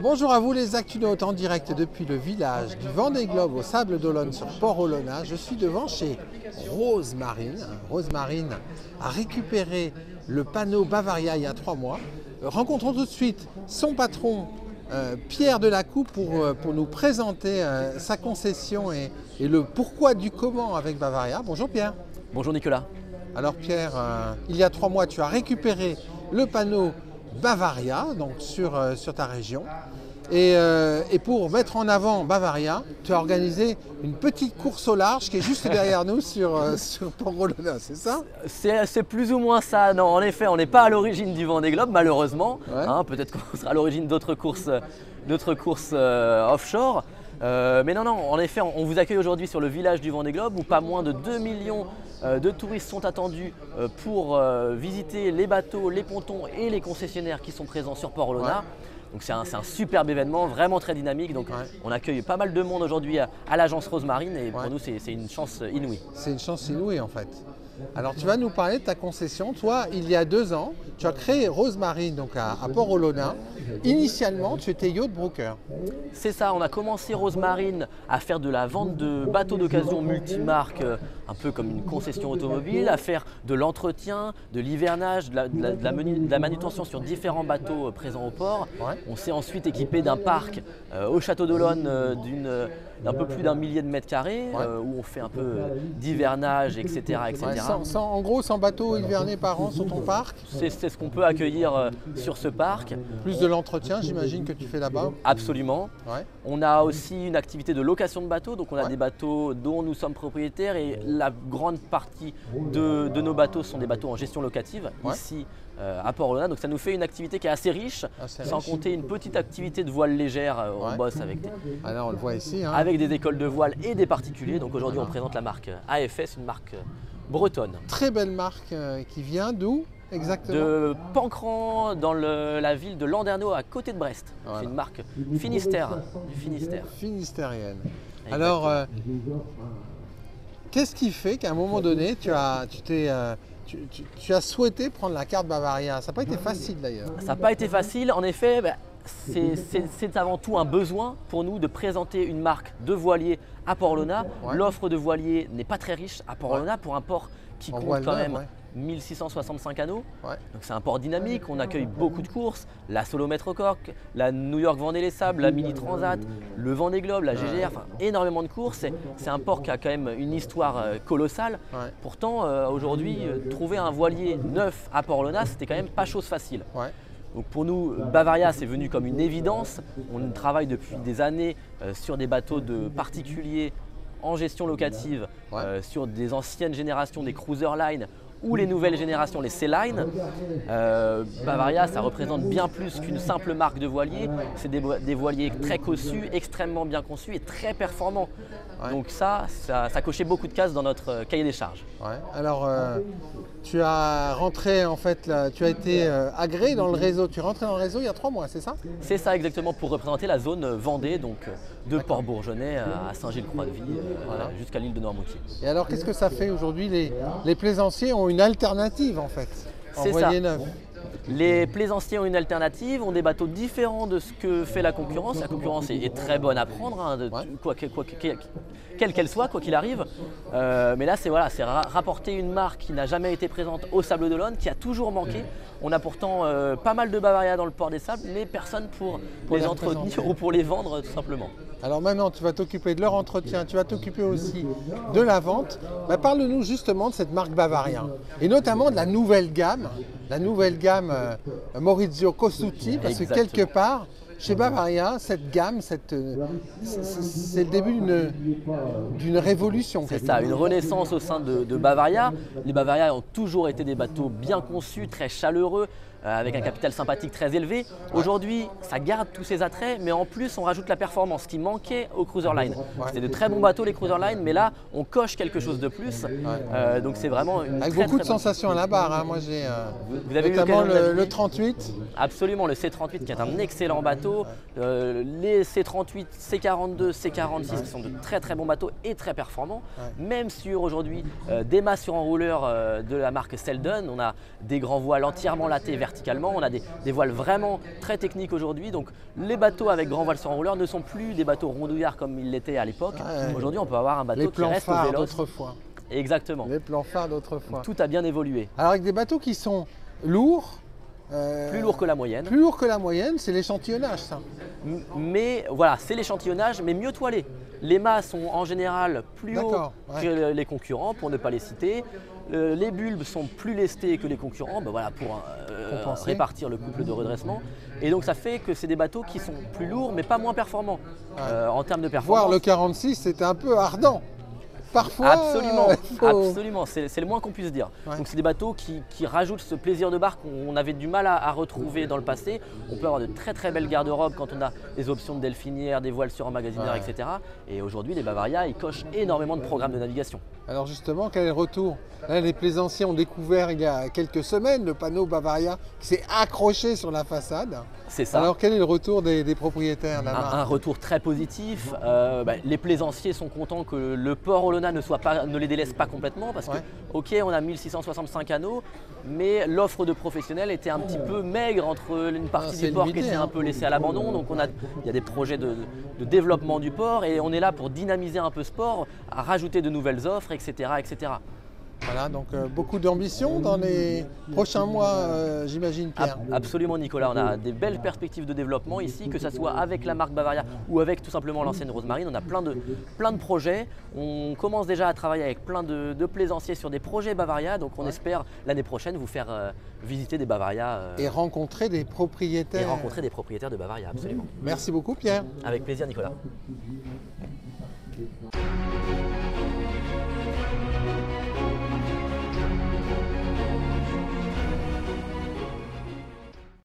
Bonjour à vous les Actunautes en direct depuis le village du Vendée Globe au Sable d'Olonne sur Port-Olona. Je suis devant chez Rose Marine. Rose Marine a récupéré le panneau Bavaria il y a 3 mois. Rencontrons tout de suite son patron Pierre Delacou pour nous présenter sa concession et le pourquoi du comment avec Bavaria. Bonjour Pierre. Bonjour Nicolas. Alors Pierre, il y a 3 mois tu as récupéré le panneau Bavaria donc sur ta région et pour mettre en avant Bavaria, tu as organisé une petite course au large qui est juste derrière nous sur Port-Olona, c'est ça? C'est plus ou moins ça. Non, en effet, on n'est pas à l'origine du Vendée Globe malheureusement. Ouais. Peut-être qu'on sera à l'origine d'autres courses offshore. Mais non, en effet, on vous accueille aujourd'hui sur le village du Vendée Globe où pas moins de 2 millions de touristes sont attendus pour visiter les bateaux, les pontons et les concessionnaires qui sont présents sur Port-Olona. Ouais. Donc c'est un superbe événement, vraiment très dynamique. Donc on accueille pas mal de monde aujourd'hui à l'agence Rose Marine et pour nous c'est une chance inouïe. C'est une chance inouïe en fait. Alors tu vas nous parler de ta concession. Toi, il y a 2 ans, tu as créé Rose Marine donc à Port-Olona. Initialement, tu étais yacht broker. C'est ça, on a commencé Rose Marine à faire de la vente de bateaux d'occasion multimarques, un peu comme une concession automobile, à faire de l'entretien, de l'hivernage, de la manutention sur différents bateaux présents au port. Ouais. On s'est ensuite équipé d'un parc au château d'Olonne d'un peu plus d'1 millier de mètres carrés, où on fait un peu d'hivernage, etc. etc. Ouais, en gros, 100 bateaux hivernés par an sur ton parc. C'est ce qu'on peut accueillir sur ce parc. Plus de l'entretien, j'imagine que tu fais là-bas. Absolument. Ouais. On a aussi une activité de location de bateaux, donc on a des bateaux dont nous sommes propriétaires et la grande partie de nos bateaux sont des bateaux en gestion locative ici à Port-Olona. Donc ça nous fait une activité qui est assez riche, sans compter une petite activité de voile légère. On bosse avec Alors on le voit ici. avec des écoles de voile et des particuliers. Donc aujourd'hui on présente la marque AFS, une marque bretonne. Très belle marque qui vient d'où exactement? De Pancran, dans la ville de Landerneau, à côté de Brest. Voilà. C'est une marque Finistère, du Finistère. Finistérienne. Exactement. Alors, qu'est-ce qui fait qu'à un moment donné, tu as souhaité prendre la carte Bavaria? Ça n'a pas été facile d'ailleurs. Ça n'a pas été facile. En effet, c'est avant tout un besoin pour nous de présenter une marque de voilier à Port-Olona. Ouais. L'offre de voilier n'est pas très riche à Port-Olona pour un port qui En compte voile quand neuve, même 1665 canaux. Ouais. Donc c'est un port dynamique, on accueille beaucoup de courses, la Solo Metro Cork, la New York Vendée Les Sables, la Mini Transat, le Vendée Globe, la GGR, enfin énormément de courses. C'est un port qui a quand même une histoire colossale. Ouais. Pourtant aujourd'hui, trouver un voilier neuf à Port-Olona, c'était quand même pas chose facile. Ouais. Donc pour nous, Bavaria, c'est venu comme une évidence. On travaille depuis des années sur des bateaux de particuliers en gestion locative, sur des anciennes générations, des cruiser line ou les nouvelles générations, les C-Line. Bavaria, ça représente bien plus qu'une simple marque de voilier. C'est des voiliers très cossus, extrêmement bien conçus et très performants. Ouais. Donc ça cochait beaucoup de cases dans notre cahier des charges. Ouais. Alors, tu as rentré en fait, là, tu as été agréé dans le réseau. Tu es rentré dans le réseau il y a 3 mois, c'est ça? C'est ça exactement, pour représenter la zone Vendée, donc de Port-Bourgeonnais à Saint-Gilles-Croix-de-Vie, jusqu'à l'île de Noirmoutier. Et alors, qu'est-ce que ça fait aujourd'hui? Les plaisanciers ont une alternative en fait, en C'est voilier ça. neuf. Les plaisanciers ont une alternative, ont des bateaux différents de ce que fait la concurrence. La concurrence est très bonne à prendre, quelle qu'elle soit, quoi qu'il arrive. Mais là, c'est rapporter une marque qui n'a jamais été présente au Sable d'Olonne, qui a toujours manqué. On a pourtant pas mal de Bavaria dans le port des Sables, mais personne pour les entretenir ou pour les vendre tout simplement. Alors maintenant, tu vas t'occuper de leur entretien, tu vas t'occuper aussi de la vente. Parle-nous justement de cette marque Bavaria et notamment de la nouvelle gamme Maurizio Costucci, parce que quelque part, chez Bavaria, cette gamme, c'est le début d'une révolution. C'est ça, une renaissance au sein de Bavaria. Les Bavaria ont toujours été des bateaux bien conçus, très chaleureux, avec un capital sympathique très élevé. Aujourd'hui, ça garde tous ces attraits, mais en plus, on rajoute la performance qui manquait aux cruiser line. C'était de très bons bateaux, les cruiser line, mais là, on coche quelque chose de plus. Donc c'est vraiment une avec très, beaucoup très de sensations à la barre. Moi, j'ai vous avez notamment eu le 38. Absolument, le C38 qui est un excellent bateau. Les C38, C42, C46 qui sont de très très bons bateaux et très performants. Même sur aujourd'hui des mâts sur enrouleur de la marque Selden, on a des grands voiles entièrement lattés verticalement. On a des voiles vraiment très techniques aujourd'hui. Donc les bateaux avec grand voile sur enrouleur ne sont plus des bateaux rondouillards comme ils l'étaient à l'époque. Aujourd'hui, on peut avoir un bateau qui reste véloce. Les plans phares d'autrefois. Exactement. Les plans phares d'autrefois. Tout a bien évolué. Alors avec des bateaux qui sont lourds. Plus lourd que la moyenne. Plus lourd que la moyenne, c'est l'échantillonnage ça. Mais voilà, c'est l'échantillonnage, mais mieux toilé. Les mâts sont en général plus hauts que les concurrents, pour ne pas les citer. Les bulbes sont plus lestés que les concurrents, voilà, pour répartir le couple de redressement. Et donc ça fait que c'est des bateaux qui sont plus lourds, mais pas moins performants en termes de performance. Voir le 46, c'était un peu ardent. Parfois, absolument, c'est le moins qu'on puisse dire. Donc c'est des bateaux qui rajoutent ce plaisir de barque qu'on avait du mal à retrouver dans le passé. On peut avoir de très très belles garde-robes quand on a des options de delphinière, des voiles sur emmagasinaires, etc. Et aujourd'hui, les Bavaria, ils cochent énormément de programmes de navigation. Alors justement, quel est le retour? Là, les plaisanciers ont découvert il y a quelques semaines le panneau Bavaria qui s'est accroché sur la façade. C'est ça. Alors quel est le retour des propriétaires un retour très positif. Les plaisanciers sont contents que le port Olona ne les délaisse pas complètement parce que, ok, on a 1665 canaux, mais l'offre de professionnels était un petit peu maigre entre une partie du port qui était un peu laissée à l'abandon. Donc il y a des projets de développement du port et on est là pour dynamiser un peu ce port, à rajouter de nouvelles offres, etc. etc. Voilà, donc beaucoup d'ambition dans les prochains mois, j'imagine, Pierre. Absolument, Nicolas. On a des belles perspectives de développement ici, que ce soit avec la marque Bavaria ou avec tout simplement l'ancienne Rose Marine. On a plein de projets. On commence déjà à travailler avec plein de plaisanciers sur des projets Bavaria. Donc on espère l'année prochaine vous faire visiter des Bavaria. Et rencontrer des propriétaires. Et rencontrer des propriétaires de Bavaria, absolument. Merci beaucoup, Pierre. Avec plaisir, Nicolas.